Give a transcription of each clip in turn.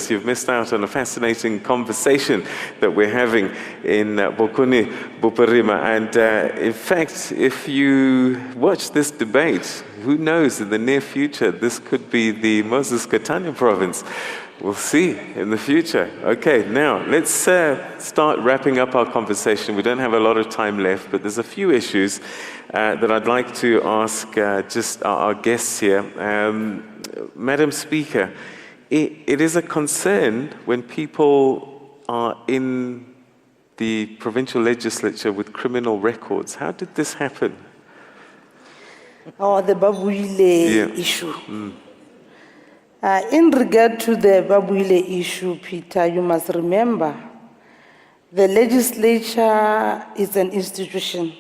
minutes, you've missed out on a fascinating conversation that we're having in Bokoni Bophirima. And in fact, if you watch this debate, who knows, in the near future, this could be the Moses Kotane province. We'll see in the future. Okay, now let's start wrapping up our conversation. We don't have a lot of time left, but there's a few issues that I'd like to ask just our guests here. Madam Speaker, it is a concern when people are in the provincial legislature with criminal records. How did this happen? Oh, the Babuile issue. In regard to the Babuile issue, Peter, you must remember the legislature is an institution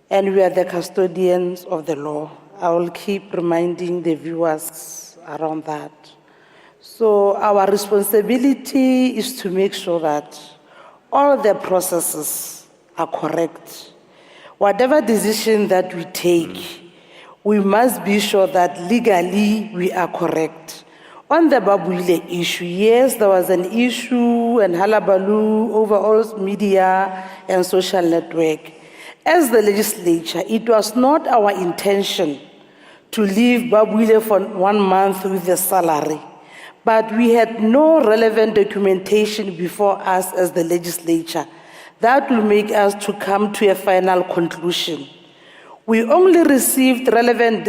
and we are the custodians of the law. I will keep reminding the viewers around that. So our responsibility is to make sure that all the processes are correct. Whatever decision that we take, we must be sure that legally we are correct. On the Babuile issue, yes, there was an issue and hullabaloo over all media and social network. As the legislature, it was not our intention to leave Babuile for 1 month with a salary, but we had no relevant documentation before us as the legislature. That will make us to come to a final conclusion. We only received relevant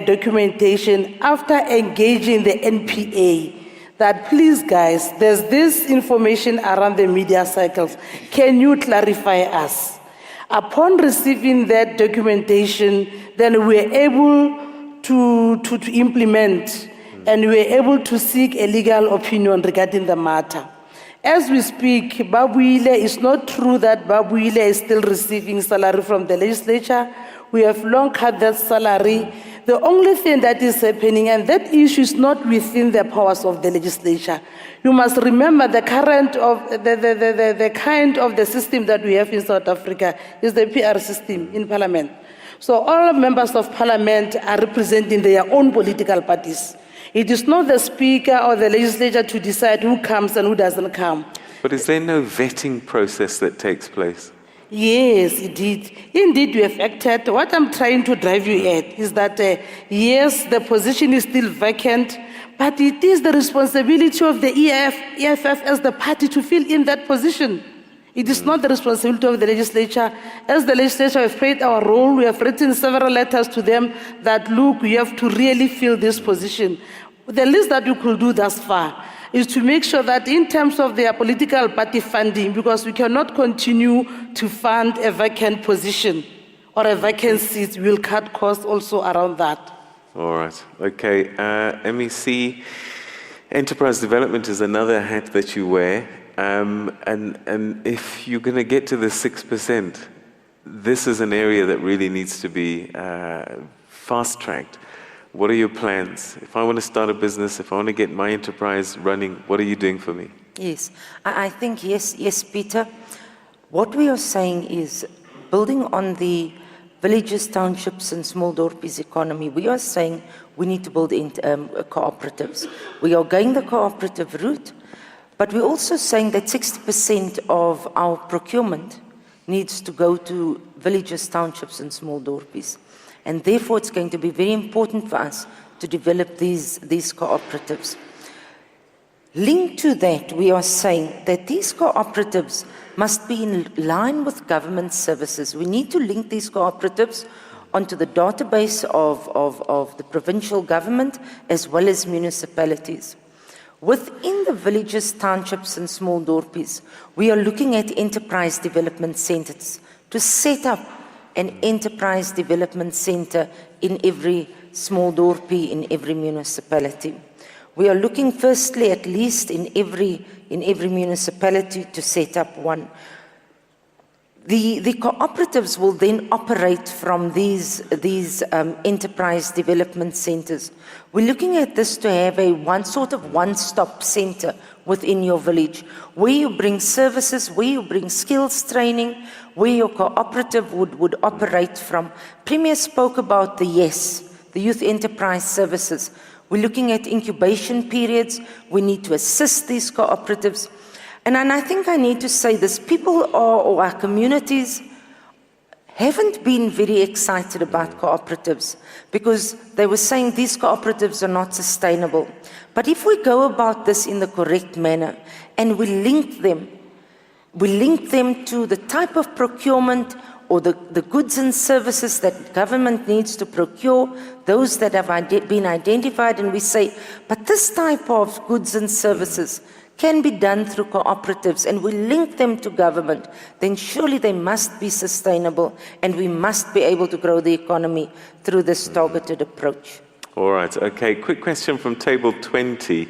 documentation after engaging the NPA that, please guys, there's this information around the media cycles. Can you clarify us? Upon receiving that documentation, then we were able to implement and we were able to seek a legal opinion regarding the matter. As we speak, Babuile, it's not true that Babuile is still receiving salary from the legislature. We have long cut that salary. The only thing that is happening, and that issue is not within the powers of the legislature. You must remember the current of the kind of the system that we have in South Africa is the PR system in Parliament. So all members of Parliament are representing their own political parties. It is not the Speaker or the legislature to decide who comes and who doesn't come. But is there no vetting process that takes place? Yes, indeed. Indeed, we have acted. What I'm trying to drive you at is that, yes, the position is still vacant, but it is the responsibility of the EFF as the party to fill in that position. It is not the responsibility of the legislature. As the legislature, we have played our role. We have written several letters to them that, look, you have to really fill this position. The least that we could do thus far is to make sure that in terms of their political party funding, because we cannot continue to fund a vacant position or a vacant seat, we'll cut costs also around that. All right. Okay. MEC, enterprise development is another hat that you wear. And if you're going to get to the 6%, this is an area that really needs to be fast-tracked. What are your plans? If I want to start a business, if I want to get my enterprise running, what are you doing for me? Yes, I think yes, Peter. What we are saying is building on the villages, townships, and small dorpies economy. We are saying we need to build cooperatives. We are going the cooperative route, but we're also saying that 60% of our procurement needs to go to villages, townships, and small dorpies. And therefore, it's going to be very important for us to develop these cooperatives. Linked to that, we are saying that these cooperatives must be in line with government services. We need to link these cooperatives onto the database of the provincial government as well as municipalities. Within the villages, townships, and small dorpies, we are looking at enterprise development centers to set up an enterprise development center in every small dorpie, in every municipality. We are looking firstly, at least in every municipality, to set up one. The cooperatives will then operate from these enterprise development centers. We're looking at this to have a one-stop center within your village, where you bring services, where you bring skills training, where your cooperative would operate from. Premier spoke about the Youth Enterprise Services. We're looking at incubation periods. We need to assist these cooperatives. And I think I need to say this, people or our communities haven't been very excited about cooperatives because they were saying these cooperatives are not sustainable. But if we go about this in the correct manner and we link them to the type of procurement or the goods and services that government needs to procure, those that have been identified, and we say, but this type of goods and services can be done through cooperatives, and we link them to government, then surely they must be sustainable, and we must be able to grow the economy through this targeted approach. All right, okay, quick question from table 20.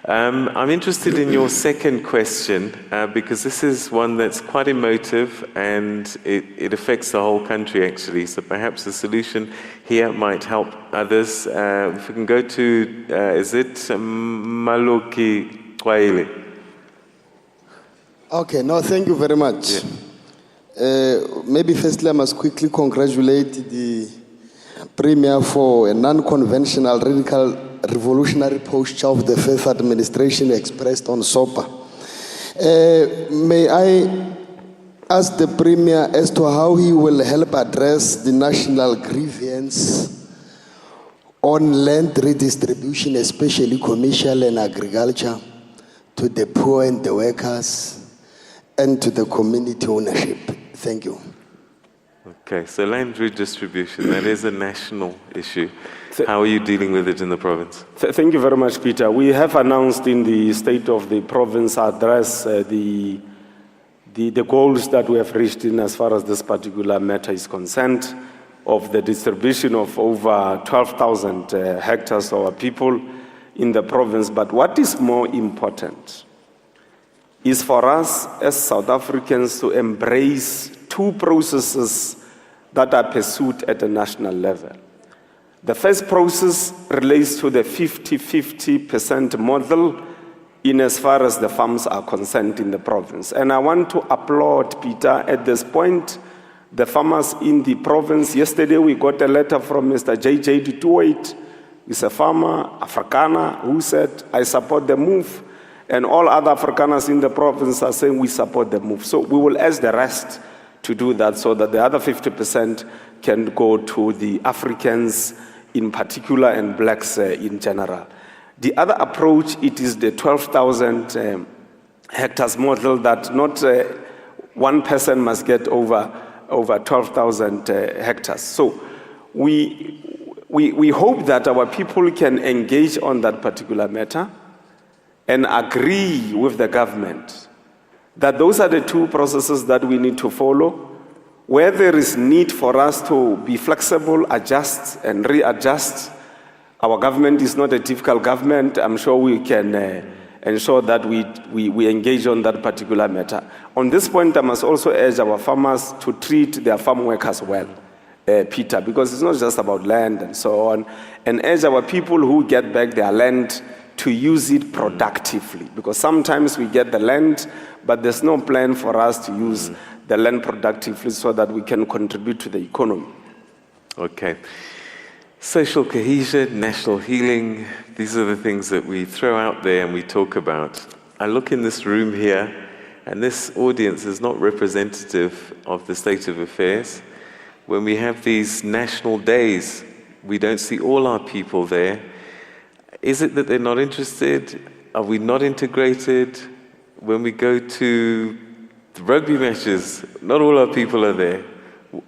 I'm interested in your second question because this is one that's quite emotive and it affects the whole country actually. So perhaps the solution here might help others. If we can go to, is it Maluki Kwaile? Okay, no, thank you very much. Yeah. Maybe firstly I must quickly congratulate the Premier for a non-conventional radical revolutionary posture of the first administration expressed on SOPA. May I ask the Premier as to how he will help address the national grievance on land redistribution, especially commercial and agriculture, to the poor and the workers, and to the community ownership. Thank you. Okay, so land redistribution, that is a national issue. How are you dealing with it in the province? Thank you very much, Peter. We have announced in the State of the Province address the goals that we have reached in as far as this particular matter is concerned, of the distribution of over 12,000 hectares to our people in the province. But what is more important is for us as South Africans to embrace two processes that are pursued at a national level. The first process relates to the 50-50% model in as far as the farms are concerned in the province. And I want to applaud, Peter, at this point, the farmers in the province. Yesterday we got a letter from Mr. J.J. Dutoit. He's a farmer, Afrikaner, who said, I support the move. And all other Afrikaners in the province are saying we support the move. So we will ask the rest to do that so that the other 50% can go to the Africans in particular and blacks in general. The other approach, it is the 12,000 hectares model that not one person must get over 12,000 hectares. So we hope that our people can engage on that particular matter and agree with the government that those are the two processes that we need to follow. Where there is need for us to be flexible, adjust and readjust, our government is not a difficult government. I'm sure we can ensure that we engage on that particular matter. On this point, I must also urge our farmers to treat their farm workers well, Peter, because it's not just about land and so on, and urge our people who get back their land to use it productively, because sometimes we get the land, but there's no plan for us to use the land productively so that we can contribute to the economy. Okay. Social cohesion, national healing, these are the things that we throw out there and we talk about. I look in this room here, and this audience is not representative of the state of affairs. When we have these national days, we don't see all our people there. Is it that they're not interested? Are we not integrated? When we go to the rugby matches, not all our people are there.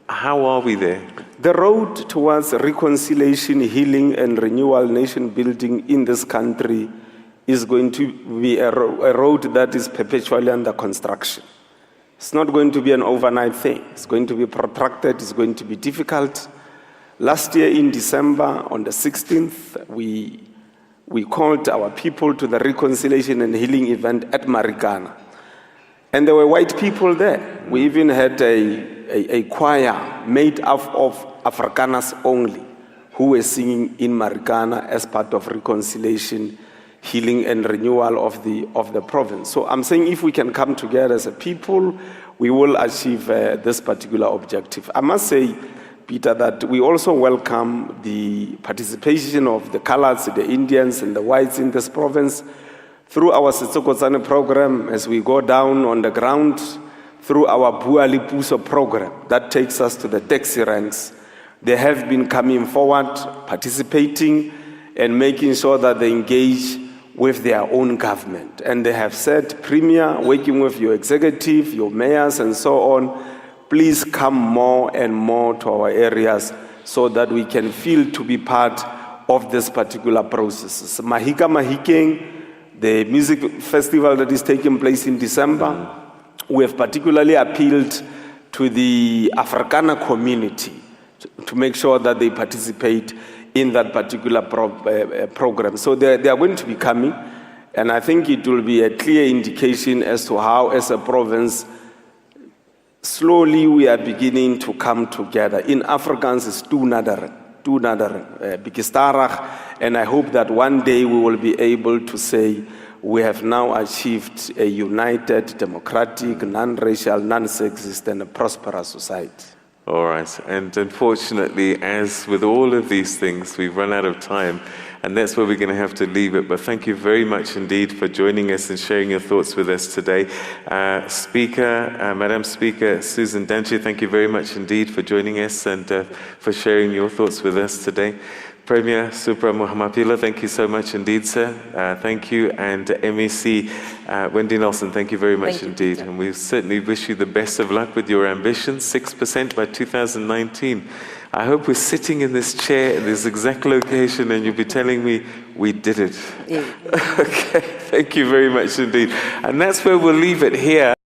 How are we there? The road towards reconciliation, healing, and renewal, nation building in this country is going to be a road that is perpetually under construction. It's not going to be an overnight thing. It's going to be protracted. It's going to be difficult. Last year in December, on the 16th, we called our people to the reconciliation and healing event at Marikana. And there were white people there. We even had a choir made up of Afrikaners only who were singing in Marikana as part of reconciliation, healing, and renewal of the province. So I'm saying if we can come together as a people, we will achieve this particular objective. I must say, Peter, that we also welcome the participation of the colors, the Indians and the whites in this province through our Setsokotsane program as we go down on the ground, through our Buali Puso program that takes us to the taxi ranks. They have been coming forward, participating and making sure that they engage with their own government. And they have said, Premier, working with your executive, your mayors and so on, please come more and more to our areas so that we can feel to be part of this particular process. Mahika Mahikeng, the music festival that is taking place in December, we have particularly appealed to the Afrikaner community to make sure that they participate in that particular program. So they are going to be coming, and I think it will be a clear indication as to how, as a province, slowly we are beginning to come together. In Afrikaans, it's two naderen, bikistarach, and I hope that one day we will be able to say we have now achieved a united, democratic, non-racial, non-sexist, and a prosperous society. All right, and unfortunately, as with all of these things, we've run out of time, and that's where we're going to have to leave it. But thank you very much indeed for joining us and sharing your thoughts with us today. Madam Speaker Susan Danche, thank you very much indeed for joining us and for sharing your thoughts with us today. Premier Supra Mohamapila, thank you so much indeed, sir. Thank you. And MEC Wendy Nelson, thank you very much indeed. Peter. And we certainly wish you the best of luck with your ambitions, 6% by 2019. I hope we're sitting in this chair in this exact location and you'll be telling me we did it. Yeah. Okay, thank you very much indeed. And that's where we'll leave it here.